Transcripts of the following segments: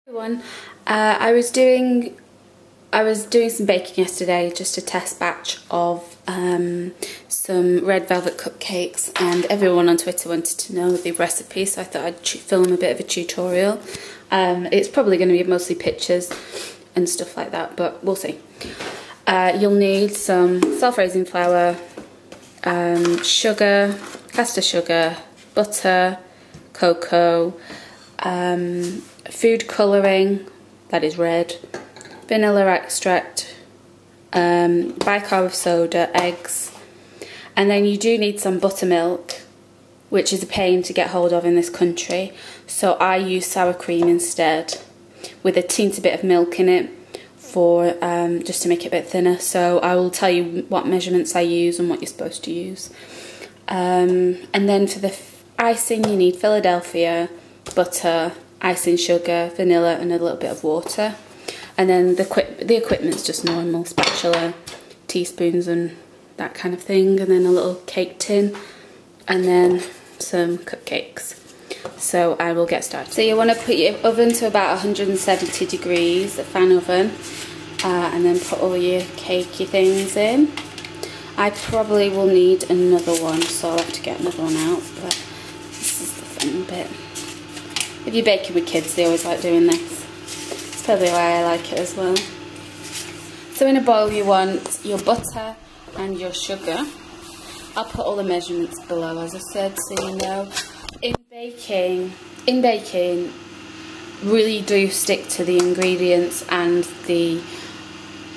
Everyone, I was doing some baking yesterday, just a test batch of some red velvet cupcakes, and everyone on Twitter wanted to know the recipe, so I thought I'd film a bit of a tutorial. It's probably going to be mostly pictures and stuff like that, but we'll see. You'll need some self-raising flour, sugar, caster sugar, butter, cocoa, food colouring, that is red, vanilla extract, bicarb soda, eggs, and then you do need some buttermilk, which is a pain to get hold of in this country, so I use sour cream instead with a teensy bit of milk in it for just to make it a bit thinner. So I will tell you what measurements I use and what you're supposed to use. And then for the icing you need Philadelphia, butter, icing sugar, vanilla and a little bit of water. And then the equipment's just normal, spatula, teaspoons and that kind of thing, and then a little cake tin and then some cupcakes. So I will get started. So you want to put your oven to about 170 degrees, a fan oven, and then put all your cakey things in. I probably will need another one, so I'll have to get another one out, but this is the fun bit. If you're baking with kids, they always like doing this. It's probably why I like it as well. So in a bowl you want your butter and your sugar. I'll put all the measurements below, as I said, so you know. In baking, really do stick to the ingredients and the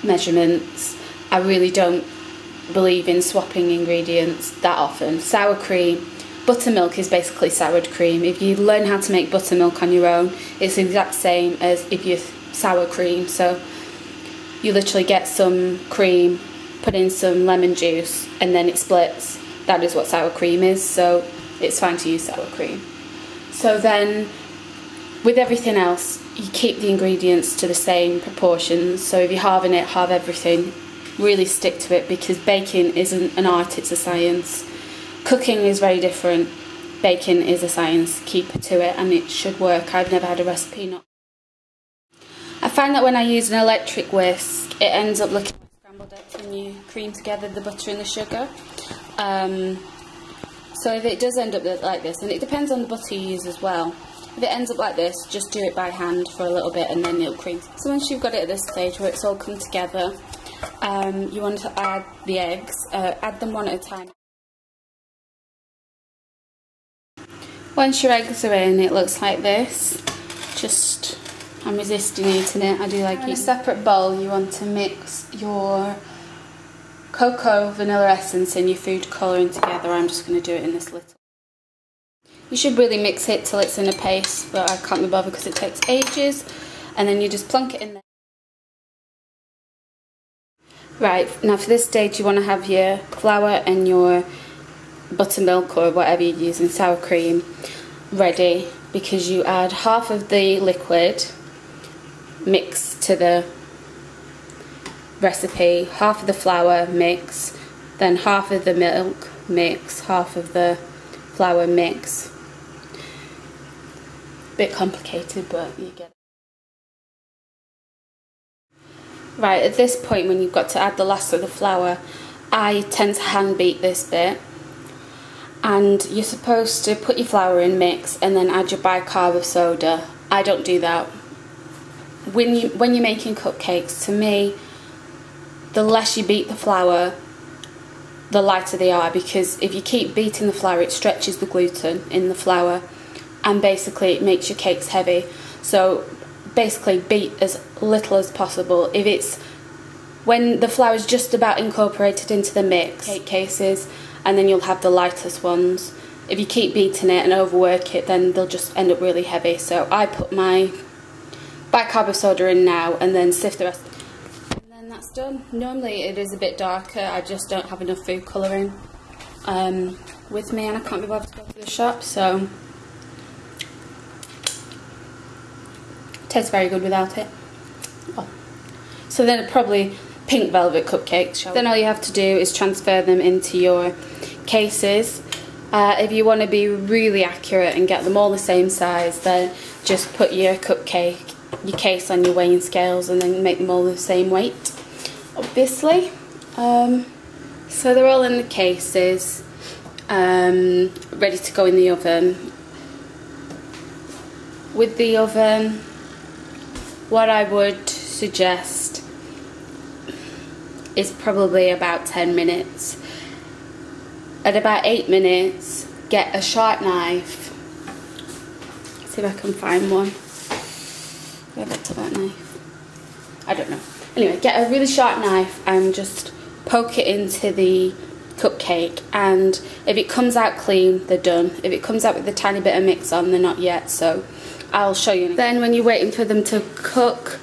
measurements. I really don't believe in swapping ingredients that often. Sour cream, buttermilk is basically soured cream. If you learn how to make buttermilk on your own, it's the exact same as if you sour cream. So you literally get some cream, put in some lemon juice, and then it splits. That is what sour cream is, so it's fine to use sour cream. So then, with everything else, you keep the ingredients to the same proportions. So if you're halving it, halve everything. Really stick to it, because baking isn't an art, it's a science. Cooking is very different. Baking is a science. Keep to it and it should work. I've never had a recipe not. I find that when I use an electric whisk, it ends up looking like scrambled eggs when you cream together the butter and the sugar. So if it does end up like this, and it depends on the butter you use as well, if it ends up like this, just do it by hand for a little bit and then it'll cream. So once you've got it at this stage where it's all come together, you want to add the eggs, add them one at a time. Once your eggs are in, it looks like this. I'm resisting eating it, I do like it. In a separate bowl you want to mix your cocoa, vanilla essence and your food colouring together. I'm just going to do it in this little. You should really mix it till it's in a paste, but I can't be bothered because it takes ages. And then you just plonk it in there. Right, now for this stage you want to have your flour and your buttermilk or whatever you're using, sour cream, ready, because you add half of the liquid mix to the recipe, half of the flour mix, then half of the milk mix, half of the flour mix. Bit complicated, but you get it. Right, at this point when you've got to add the last of the flour, I tend to hand beat this bit, and you're supposed to put your flour in, mix, and then add your bicarb of soda. I don't do that. When you're making cupcakes, to me, the less you beat the flour, the lighter they are, because if you keep beating the flour, it stretches the gluten in the flour and basically it makes your cakes heavy. So basically beat as little as possible. If it's when the flour is just about incorporated into the mix, cake cases, and then you'll have the lightest ones. If you keep beating it and overwork it, then they'll just end up really heavy. So I put my bicarb of soda in now and then sift the rest. That's done. Normally it is a bit darker, I just don't have enough food colouring with me and I can't be bothered to go to the shop, so it tastes very good without it. Oh. So then probably pink velvet cupcakes. Then all you have to do is transfer them into your cases. If you want to be really accurate and get them all the same size, then just put your cupcake your case on your weighing scales and then make them all the same weight, obviously. So they're all in the cases, ready to go in the oven. With the oven, what I would suggest is probably about 10 minutes. At about 8 minutes, get a sharp knife. See if I can find one. Where got to that knife? I don't know. Anyway, get a really sharp knife and just poke it into the cupcake, and if it comes out clean, they're done. If it comes out with a tiny bit of mix on, they're not yet, so I'll show you. Then when you're waiting for them to cook,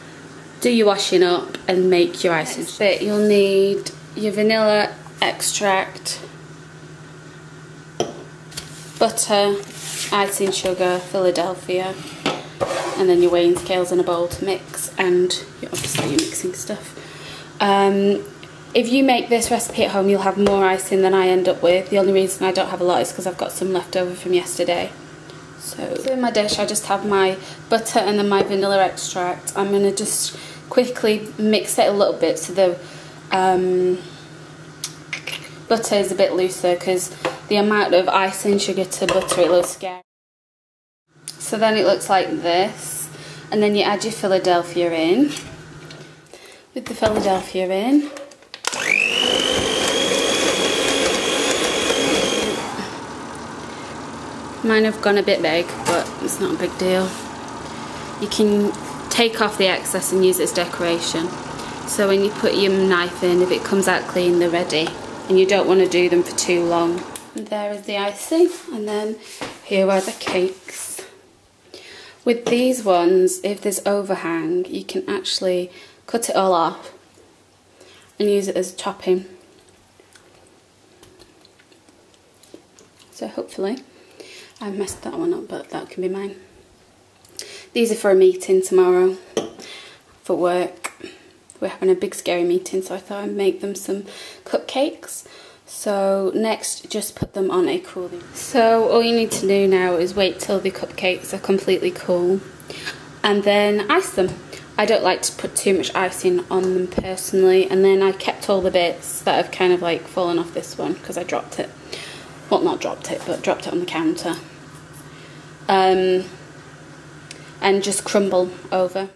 do your washing up and make your icing. Next bit, you'll need your vanilla extract, butter, icing sugar, Philadelphia, and then your weighing scales in a bowl to mix, and obviously your mixing stuff. If you make this recipe at home, you'll have more icing than I end up with. The only reason I don't have a lot is because I've got some left over from yesterday. So in my dish I just have my butter and then my vanilla extract. I'm going to just quickly mix it a little bit so the butter is a bit looser, because the amount of icing sugar to butter, it looks scary. So then it looks like this, and then you add your Philadelphia in. With the Philadelphia in, mine have gone a bit big, but it's not a big deal. You can take off the excess and use it as decoration. So when you put your knife in, if it comes out clean, they're ready. And you don't want to do them for too long. And there is the icing, and then here are the cakes. With these ones, if there's overhang, you can actually cut it all off and use it as a topping. So hopefully, I've messed that one up, but that can be mine. These are for a meeting tomorrow for work. We're having a big scary meeting, so I thought I'd make them some cupcakes. So next, just put them on a cooling. So all you need to do now is wait till the cupcakes are completely cool and then ice them. I don't like to put too much icing on them personally, and then I kept all the bits that have kind of like fallen off this one because I dropped it. Well, not dropped it, but dropped it on the counter. And just crumble over.